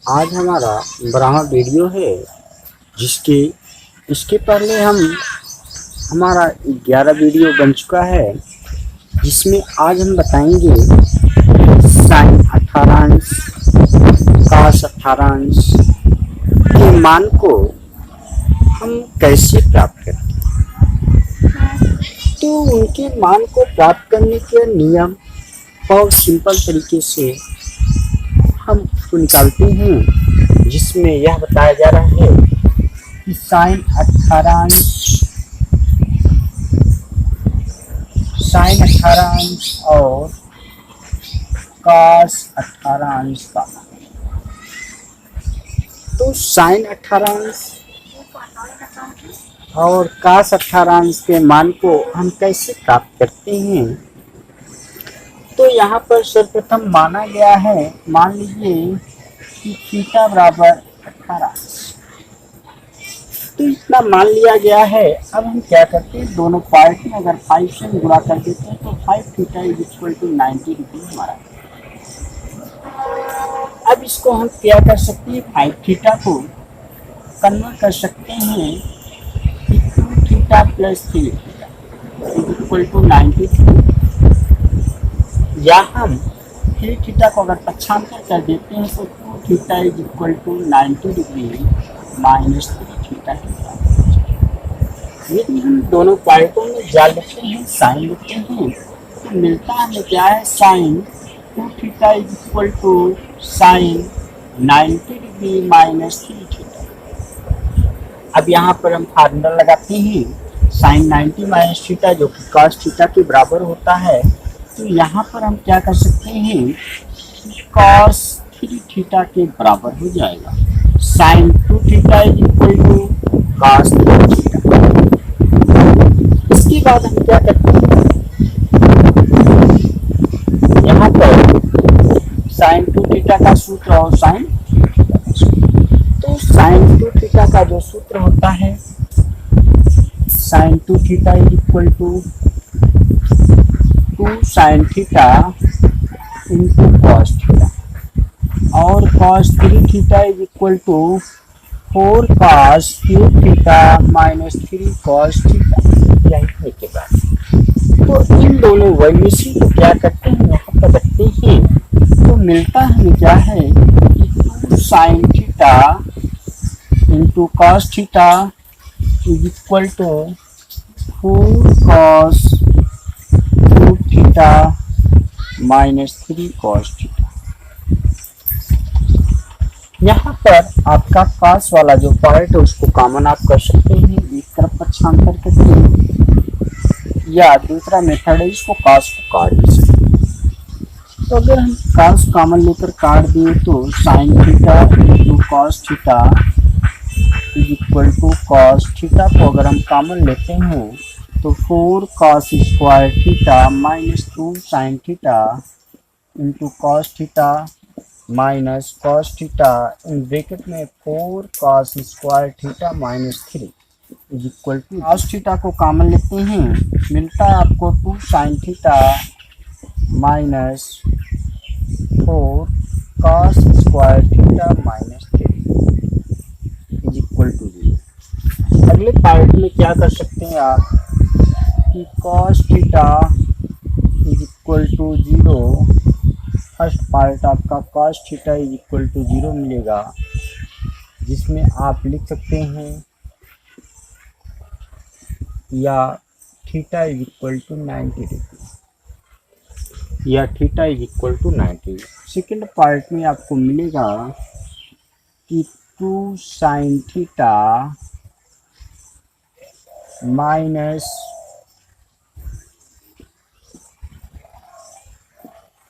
आज हमारा 12वां वीडियो है इसके पहले हमारा 11 वीडियो बन चुका है, जिसमें आज हम बताएंगे साइन 18 cos 18 के मान को हम कैसे प्राप्त करते हैं। तो उनके मान को प्राप्त करने के नियम बहुत सिंपल तरीके से हम उसको निकालते हैं, जिसमें यह बताया जा रहा है कि साइन 18 और cos 18 का। तो साइन 18 और cos 18 के मान को हम कैसे प्राप्त करते हैं। तो यहाँ पर सर्वप्रथम माना गया है, मान लीजिए कि थीटा बराबर 18, तो इतना मान लिया गया है। अब हम क्या करते हैं, दोनों पार्ट में अगर 5 से गुणा कर देते हैं तो 5 theta is equal to 90 degree हमारा। अब इसको हम क्या कर सकते हैं, 5 थीटा को कन्वर्ट कर सकते हैं कि 2 theta plus 3 theta is equal to 90, या हम 3 थीटा को अगर पक्षांतर कर देते हैं तो 2 theta is equal to 90 degree minus 3 theta के बराबर। यदि हम दोनों पार्टों में जाल लिखते हैं, साइन लिखते हैं, तो मिलता हमें क्या है, sine 2 theta is equal to sine 90 degree minus 3 theta. अब यहाँ पर हम फार्मूला लगाते हैं, साइन 90 माइनस थीटा जो कि cos थीटा के बराबर होता है। तो यहाँ पर हम क्या कर सकते हैं, cos 3 थीटा के बराबर हो जाएगा। Sine 2 theta is equal to cos 3 theta. इसके बाद हम क्या करते हैं, यहाँ पर साइन 2 थीटा का सूत्र और साइन 3 थीटा का सूत्र। तो साइन 2 थीटा का जो सूत्र होता है, sine 2 theta is equal to 2 sine theta into cos theta, और cos 3 theta is equal to 4 cos 3 theta minus 3 cos theta. यह लिखने के बाद तो इन दोनों वैल्यूज को क्या करते हैं, यहाँ पर रखते हैं, तो मिलता हमें क्या है कि 2 sine theta into cos theta is equal to 4 cos theta minus 3 cos theta. यहाँ पर आपका cos वाला जो पार्ट है उसको कॉमन आप कर सकते हैं, एक तरफ पक्षांतर करके, या दूसरा मेथड है इसको cos को काट भी सकते हैं। तो अगर हम cos कॉमन लेकर काट दिए तो sine theta into cos theta is equal to cos theta को अगर हम कॉमन लेते हैं तो 4 cos square theta minus 2 sine theta into cos theta minus cos theta in bracket में 4 cos square theta minus 3 is equal to cos theta को common लेते हैं, मिलता है आपको 2 sine theta minus 4 cos square theta minus 3 is equal to 0। अगले part में क्या कर सकते हैं आप कि cos theta is equal to 0, first part आपका cos theta is equal to 0 मिलेगा, जिसमें आप लिख सकते हैं या theta is equal to 90 degree, या theta is equal to 90। Second part में आपको मिलेगा कि 2 sine theta minus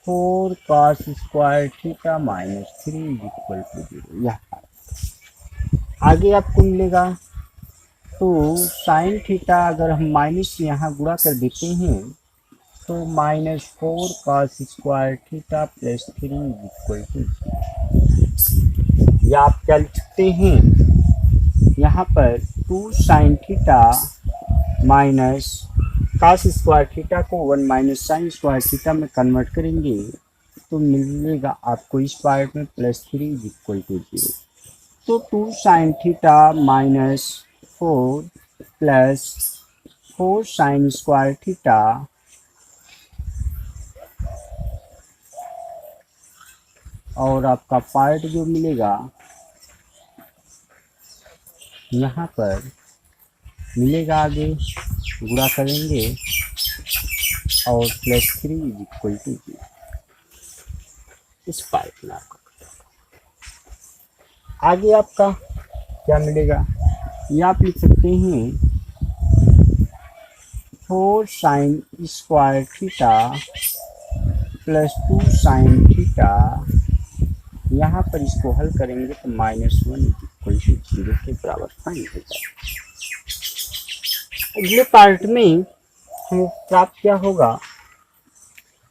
4 cos square theta minus 3 is equal to 0। यह आगे आपको मिलेगा। तो साइन थीटा अगर हम माइनस यहाँ गुणा कर देते हैं तो minus 4 cos square theta plus 3 is equal to 0। या आप क्या लिख सकते हैं, यहाँ पर 2 sine theta minus cos square theta को 1 माइनस साइन स्क्वायर थीटा में कन्वर्ट करेंगे तो मिलेगा आपको इस पार्ट में +3 इज इक्वल टू 0। तो 2 sine theta minus 4 plus 4 sine square theta और आपका पार्ट जो मिलेगा यहाँ पर मिलेगा, आगे गुणा करेंगे और +3 इज इक्वल टू 0 इस पार्ट में आपका। आगे आपका क्या मिलेगा, ये आप लिख सकते हैं 4 sine square theta plus 2 sine theta. यहाँ पर इसको हल करेंगे तो -1 इज इक्वल टू 0 के बराबर फाइंड हो जाएगा। अगले पार्ट में हमें प्राप्त क्या होगा,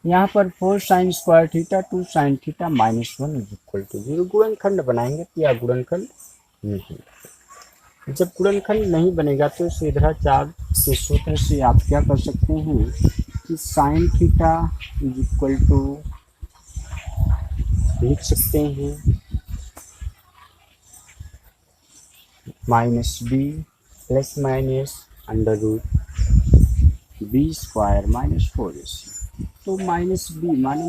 यहाँ पर 4 sine square theta 2 sine theta -1 is equal to 0। गुणनखंड बनाएंगे तो या गुणनखंड नहीं, जब गुणनखंड नहीं बनेगा तो सीधाचार के सूत्र से आप क्या कर सकते हैं कि sine theta is equal to लिख सकते हैं -b plus minus √b² - 4ac। तो -b माने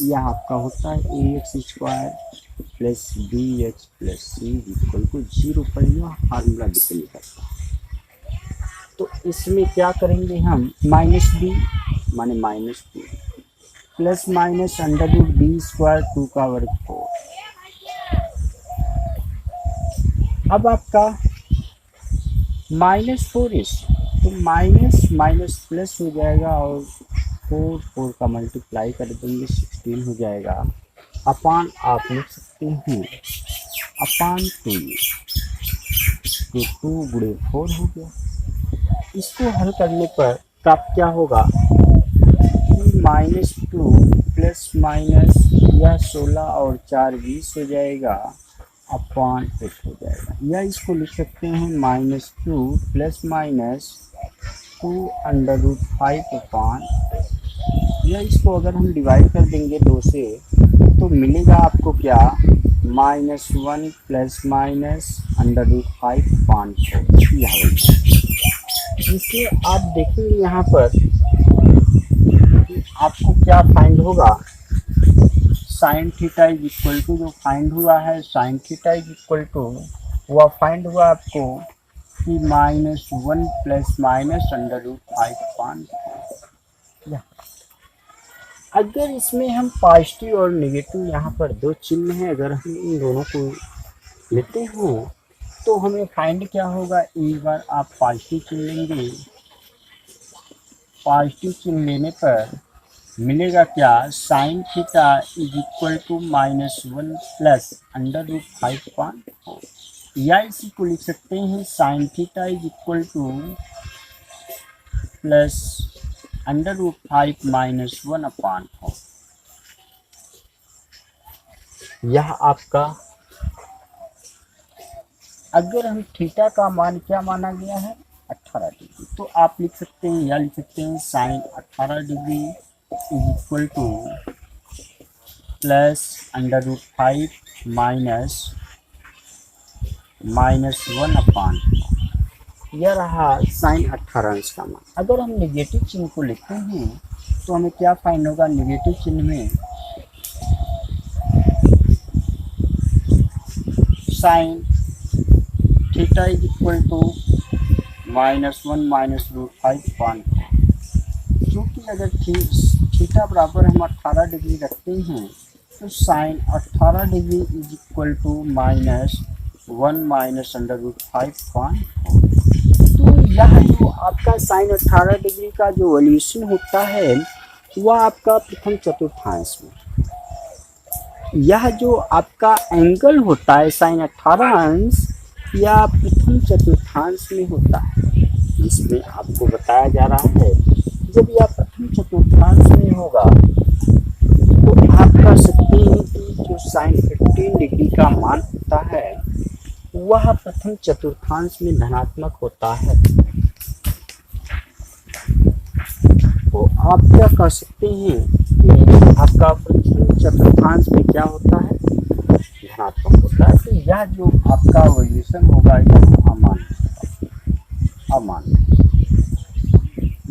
यह आपका होता है ax² plus bx plus c equal to 0 पर यह फार्मूला डिपेंड करता है। तो इसमें क्या करेंगे हम, -b माने -2 प्लस माइनस √b² 2 का वर्ग 4। अब आपका -4ac तो माइनस प्लस हो जाएगा और 4 का मल्टीप्लाई कर देंगे 16 हो जाएगा। अपान आप लिख सकते हैं अपान 2, तो 2 गुणे 4 हो गया। इसको हल करने पर प्राप्त क्या होगा कि -2 प्लस माइनस यह 16 और 4 20 हो जाएगा, अपान 8 हो जाएगा। या इसको लिख सकते हैं -2 प्लस माइनस 2√5 अपान, या इसको अगर हम डिवाइड कर देंगे 2 से तो मिलेगा आपको क्या, -1 प्लस माइनस √5 अपान 4 यह होगा। इसलिए आप देखेंगे यहाँ पर आपको क्या फाइंड होगा, sine theta is equal to जो फाइंड हुआ है sine theta is equal to वह फाइंड हुआ आपको कि -1 प्लस माइनस √5 अपान। अगर इसमें हम पॉजिटिव और नेगेटिव यहाँ पर दो चिन्ह हैं, अगर हम इन दोनों को लेते हैं तो हमें फाइंड क्या होगा, एक बार आप पॉजिटिव चिन्ह लेंगे, पॉजिटिव चिन्ह लेने पर मिलेगा क्या, sine theta is equal to -1 plus √5 upon 4, या इसी को लिख सकते हैं sine theta is equal to plus √5 - 1 upon 4। यह आपका, अगर हम थीटा का मान क्या माना गया है 18 डिग्री, तो आप लिख सकते हैं या लिख सकते हैं sine 18 degree is equal to plus √5 minus 1 upon, यह रहा साइन 18 अंश का मान। अगर हम नेगेटिव चिन्ह को लिखते हैं तो हमें क्या फाइंड होगा, नेगेटिव चिन्ह में sine theta is equal to -1 minus √5 upon, क्योंकि अगर थीटा बराबर हम 18 डिग्री रखते हैं तो sine 18 degree is equal to -1 minus √5 upon. तो यह जो आपका साइन 18 डिग्री का जो वैल्यूएशन होता है वह आपका प्रथम चतुर्थांश में, यह जो आपका एंगल होता है साइन 18 अंश या प्रथम चतुर्थांश में होता है, जिसमें आपको बताया जा रहा है जब यह प्रथम चतुर्थांश में होगा तो आप कह सकते हैं कि जो साइन 15 डिग्री का मान होता है वह प्रथम चतुर्थांश में धनात्मक होता है। तो आप क्या कह सकते हैं कि आपका प्रथम चतुर्थांश में क्या होता है, धनात्मक होता है। तो यह जो आपका वैल्यूएशन होगा यह अमान्य,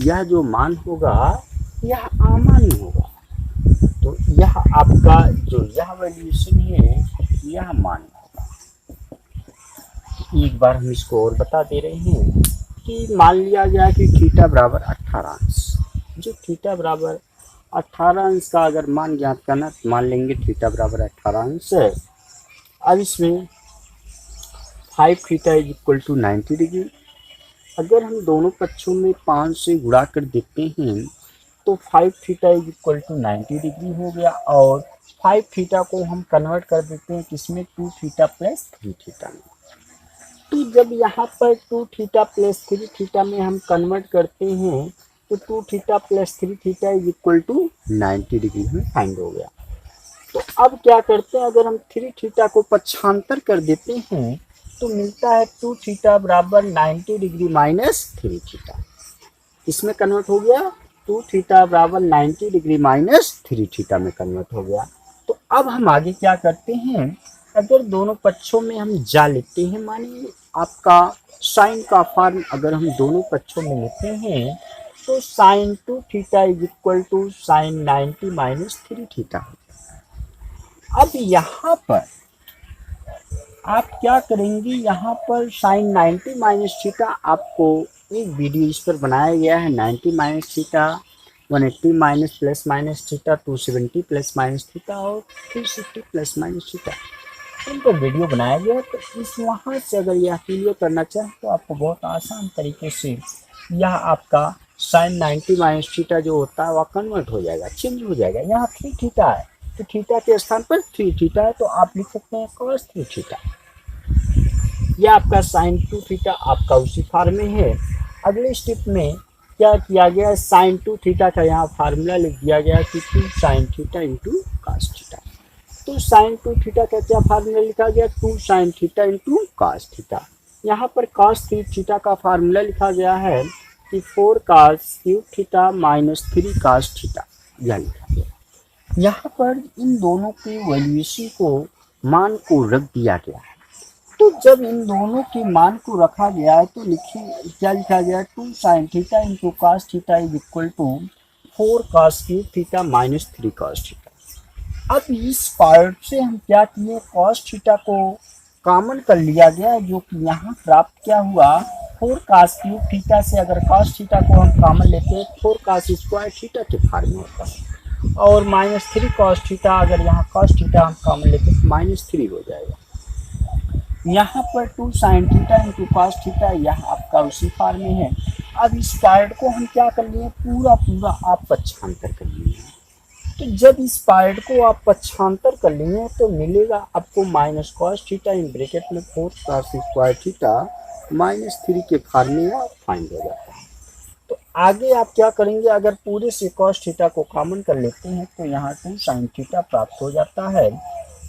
यह जो मान होगा यह अमान्य होगा। तो यह आपका जो यह वैल्यूएशन है यह मान्य होगा। एक बार हम इसको और बता दे रहे हैं कि मान लिया गया कि थीटा बराबर 18 अंश, जो थीटा बराबर 18 अंश का अगर मान ज्ञात करना तो मान लेंगे थीटा बराबर 18 अंश है। अब इसमें 5 theta is equal to 90 degree. अगर हम दोनों पक्षों में 5 से गुणा कर देते हैं तो 5 theta is equal to 90 degree हो गया, और 5 थीटा को हम कन्वर्ट कर देते हैं किसमें, 2 थीटा प्लस 3 थीटा में। तो जब यहाँ पर 2 थीटा प्लस 3 थीटा में हम कन्वर्ट करते हैं तो 2 theta plus 3 theta is equal to 90 degree में फाइंड हो गया। तो अब क्या करते हैं, अगर हम 3 थीटा को पक्षांतर कर देते हैं तो मिलता है 2 थीटा बराबर 90 डिग्री माइनस 3 थीटा। इसमें कन्वर्ट हो गया 2 थीटा बराबर 90 डिग्री माइनस 3 थीटा में कन्वर्ट हो गया। तो अब हम आगे क्या करते हैं, अगर दोनों पक्षों में हम जा लेते हैं, मानिए आपका साइन का फॉर्म अगर हम दोनों पक्षों में लेते हैं तो sine 2 theta is equal to sine 90 minus 3 theta. अब यहाँ पर आप क्या करेंगे, यहाँ पर साइन 90 माइनस थीटा, आपको एक वीडियो इस पर बनाया गया है, 90 minus theta, 180 minus plus minus theta, 270 plus minus theta और 360 प्लस माइनस थीटा, इनको वीडियो बनाया गया। तो इस वहाँ से अगर यह क्लियर करना चाहें तो आपको बहुत आसान तरीके से यह आपका साइन 90 माइनस थीटा जो होता है वह कन्वर्ट हो जाएगा, चेंज हो जाएगा। यहाँ 3 थीटा है तो थीटा के स्थान पर 3 थीटा है, तो आप लिख सकते हैं cos 3 थीटा। यह आपका साइन 2 थीटा आपका उसी फॉर्म में है। अगले स्टेप में क्या किया गया, साइन 2 थीटा का यहाँ फार्मूला लिख दिया गया कि 2 sine theta into cos theta. तो साइन 2 थीटा का क्या फार्मूला लिखा गया, 2 sine theta into cos theta. यहाँ पर कास 3 थीटा का फार्मूला लिखा गया है कि 4 cos cube theta minus 3 cos theta, यह लिखा गया। यहाँ पर इन दोनों के वैल्यूएशन को मान को रख दिया गया है। तो जब इन दोनों के मान को रखा गया है तो लिखिए क्या लिखा गया, 2 sine theta into cos theta is equal to 4 cos cube theta minus 3 cos theta. अब इस पार्ट से हम क्या किए, कॉस थीटा को कॉमन कर लिया गया, जो कि यहाँ प्राप्त क्या हुआ, 4 कास क्यूब थीटा से अगर कॉस थीटा को हम कॉमन लेते हैं 4 कास स्क्वायर थीटा के फॉर्म में होता है, और माइनस 3 कॉस थीटा अगर यहाँ कॉस थीटा हम कॉमन लेते हैं तो माइनस 3 हो जाएगा। यहाँ पर 2 sine theta into cos theta यह आपका उसी फॉर्म में है। अब इस पार्ट को हम क्या कर लिए, पूरा पूरा आप पक्षांतर कर लिए। तो जब इस पार्ट को आप पक्षांतर कर लिए तो मिलेगा आपको minus cos theta in bracket में 4 कास स्क्वायर थीटा माइनस 3 के फॉर्म में आप फाइंड हो जाता है। तो आगे आप क्या करेंगे, अगर पूरे से कॉस थीटा को कॉमन कर लेते हैं तो यहाँ 2 साइन थीटा प्राप्त हो जाता है,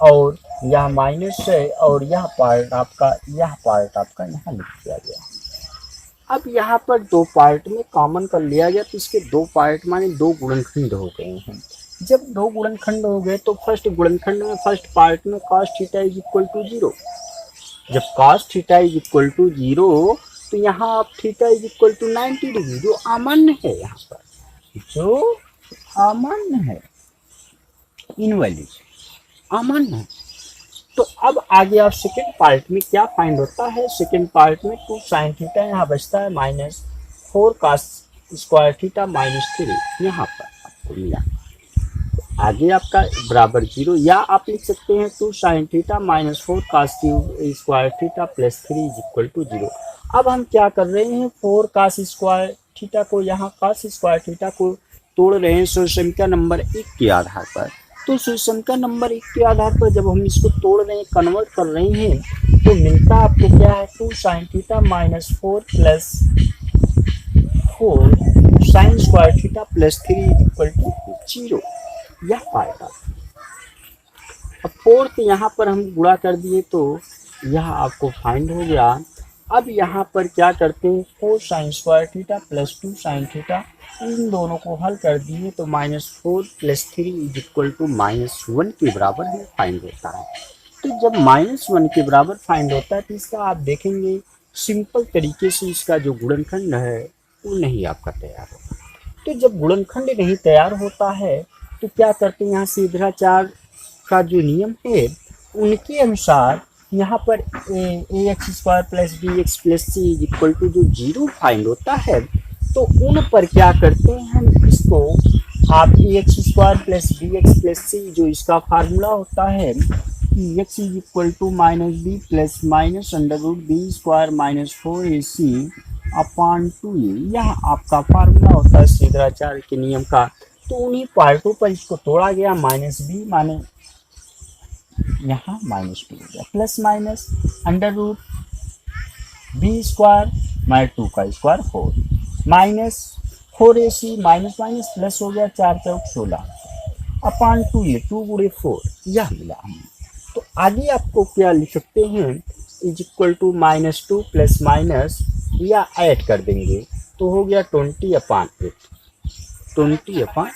और यह माइनस है, और यह पार्ट आपका यहाँ लिख दिया गया। अब यहाँ पर 2 पार्ट में कॉमन कर लिया गया तो इसके 2 पार्ट माने 2 गुणनखंड हो गए हैं। जब 2 गुणनखंड हो गए तो फर्स्ट गुणनखंड में फर्स्ट पार्ट में cos theta is equal to 0। जब cos theta is equal to 0 तो यहाँ आप theta is equal to 90 degree, जो अमान्य है, यहाँ पर जो अमान्य है, इन वैल्यूज अमान्य है। तो अब आगे आप सेकेंड पार्ट में क्या फाइंड होता है, सेकेंड पार्ट में 2 साइन थीटा यहाँ बचता है minus 4 cos square theta minus 3, यहाँ पर आपको मिला। आगे आपका बराबर 0, या आप लिख सकते हैं 2 sine theta minus 4 cos square theta plus 3 is equal to 0। अब हम क्या कर रहे हैं, 4 कास स्क्वायर थीटा को यहाँ कास स्क्वायर थीटा को तोड़ रहे हैं सूत्रसंख्या नंबर 1 के आधार पर। तो सूत्रसंख्या नंबर 1 के आधार पर जब हम इसको तोड़ रहे हैं, कन्वर्ट कर रहे हैं, तो मिलता आपको क्या है, 2 sine theta minus 4 plus 4 sine square theta plus 3 is equal to 0। यह पाएगा। अब 4 यहाँ पर हम गुणा कर दिए तो यह आपको फाइंड हो गया अब यहाँ पर क्या करते हैं, 4 sine square theta plus 2 sine theta, इन दोनों को हल कर दिए तो -4 + 3 इज इक्वल टू -1 के बराबर ही फाइंड होता है। तो जब -1 के बराबर फाइंड होता है तो इसका आप देखेंगे सिंपल तरीके से इसका जो गुणनखंड है वो नहीं आपका तैयार होगा। तो जब गुणनखंड नहीं तैयार होता है तो क्या करते हैं, यहाँ सीधाचार का जो नियम है उनके अनुसार यहाँ पर ax² + bx + c is equal to जो 0 फाइंड होता है तो उन पर क्या करते हैं हम, इसको आप ax² + bx + c जो इसका फार्मूला होता है कि x is equal to -b + √b² - 4ac/2a, यह आपका फार्मूला होता है सीधाचार के नियम का। तो उन्हीं पार्टों पर इसको तोड़ा गया, -b माने यहाँ -2 हो गया, प्लस माइनस √b² - 2 का square 4 -4ac minus minus plus हो गया 4 × 16/2a 2 × 4, यह मिला हमें। तो आगे आपको क्या लिख सकते हैं, is equal to -2 plus minus या ऐड कर देंगे तो हो गया 20/8 20/8।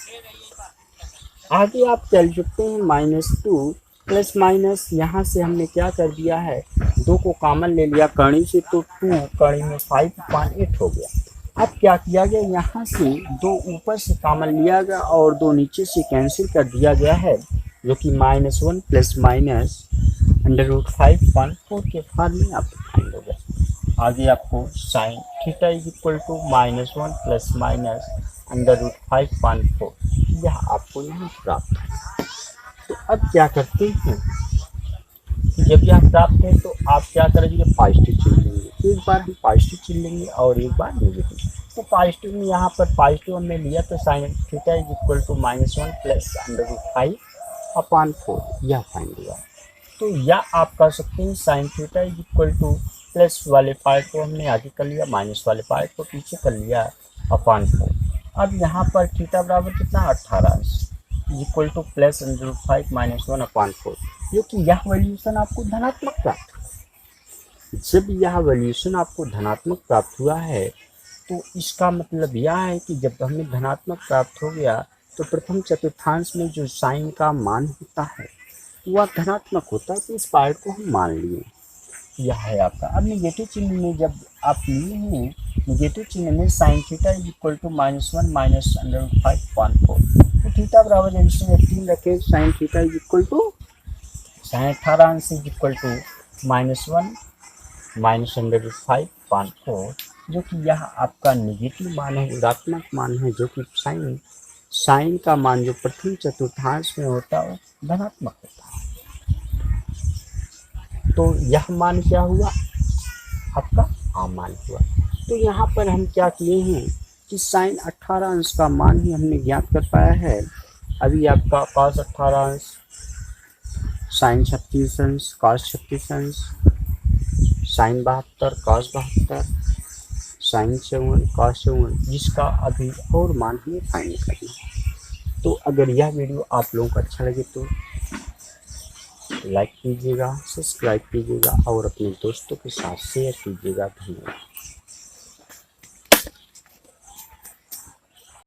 आगे आप क्या लिख सकते हैं, -2 प्लस माइनस यहाँ से हमने क्या कर दिया है, 2 को कॉमन ले लिया कड़ी से तो 2 कड़ी में 5/8 हो गया। अब क्या किया गया, यहाँ से 2 ऊपर से कॉमन लिया गया और 2 नीचे से कैंसिल कर दिया गया है, जो कि -1 प्लस माइनस √5/4 के फॉर्म में आपको फाइंड हो गया। आगे आपको sine theta is equal to -1 plus minus √5/4, यह आपको यहाँ प्राप्त है। तो अब क्या करते हैं, जब यह प्राप्त है तो आप क्या करेंगे, पॉजिटिव चिन्ह लेंगे, एक बार हम पॉजिटिव चिन्ह लेंगे और एक बार नेगेटिव। तो पॉजिटिव में यहाँ पर पॉजिटिव हमने लिया तो sine theta is equal to -1 plus √5/4, यह फाइंड हुआ। तो यह आप कर सकते हैं sine theta is equal to plus वाले पार्ट को हमने आगे कर लिया, माइनस वाले पार्ट को पीछे कर लिया /4। अब यहाँ पर थीटा बराबर कितना, 18 इक्वल टू प्लस √5 - 1/4, जो कि यह वैल्यूशन आपको धनात्मक प्राप्त हुआ। जब यह वैल्यूशन आपको धनात्मक प्राप्त हुआ है तो इसका मतलब यह है कि जब हमें धनात्मक प्राप्त हो गया तो प्रथम चतुर्थांश में जो साइन का मान होता है वह धनात्मक होता है, तो इस पार्ट को हम मान लिए, यह है आपका। अब निगेटिव चिन्ह में जब आप लिए हैं, निगेटिव चिन्ह में sine theta is equal to -1 minus √5/4, तो थीटा बराबर जब इसमें 3 रखे, sine theta is equal to sine 18 is equal to -1 minus √5/4, जो कि यह आपका निगेटिव मान है, ऋणात्मक मान है, जो कि साइन का मान जो प्रथम चतुर्थांश में होता है धनात्मक होता है। तो यह मान क्या हुआ, आपका आम मान हुआ। तो यहाँ पर हम क्या किए हैं कि साइन 18 का मान ही हमने ज्ञात कर पाया है। अभी आपका cos 18, sine 36, cos 36, sine 72, cos 72, sine 7, cos 7, जिसका अभी और मान हमें फाइंड करना है। तो अगर यह वीडियो आप लोगों को अच्छा लगे तो लाइक कीजिएगा, सब्सक्राइब कीजिएगा और अपने दोस्तों के साथ शेयर कीजिएगा। धन्यवाद।